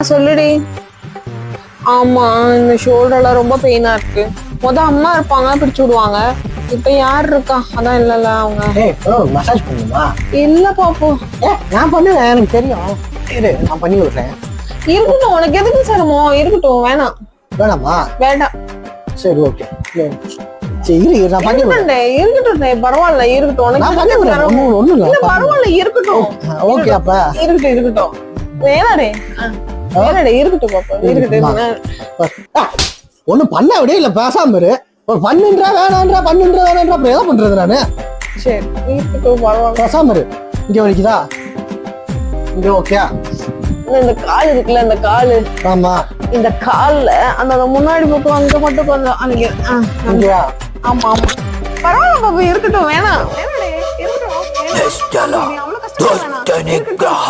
சொல்லுடி. ஆமா, இந்த ஷோல்டர்லாம் ரொம்ப பெயினா இருக்கு. அம்மா இருப்பாங்க, பிடிச்சு விடுவாங்க. இப்ப யார் இருக்கா? அதான் இல்லல்ல அவங்க. மசாஜ் பண்ணுமா? இல்ல பாப்பு. நான் பண்ணுவேன், எனக்கு தெரியும். இரு, நான் பண்ணி விடுறேன். இருக்கட்டும், உனக்கு எதுக்கு சிரமம்? இருக்கட்டும், வேணாம். வேணாமா? வேண்டாம். சரி, ஓகே. சரி, நான் பண்ணி விடுறேன். இருக்கட்டும், பரவாயில்ல, இருக்கட்டும். ஒண்ணும் இல்ல, பரவாயில்ல, இருக்கட்டும். ஓகே, அப்ப இருக்கட்டும். வேணாடே, இருக்கட்டும் பாப்பா, இருக்கட்டும். ஒண்ணு பண்ண விட இல்ல, பேசாம இரு. பண்ணுன்றா வேணான்றா, அப்புறம் எதை பண்றது நானு? சரி, இருக்கட்டும், பரவாயில்ல. பேசாம இரு. இங்க வலிக்குதா? இங்க ஓகே. இந்த கால் இருக்குல்ல, இந்த காலு. ஆமா, இந்த கால்ல அந்த முன்னாடி பக்கம் அங்க மட்டும் கொஞ்சம் அங்கயா? ஆமா ஆமா, பரவாயில்ல பாப்பா, இருக்கட்டும். வேணாம், இருக்கட்டும்.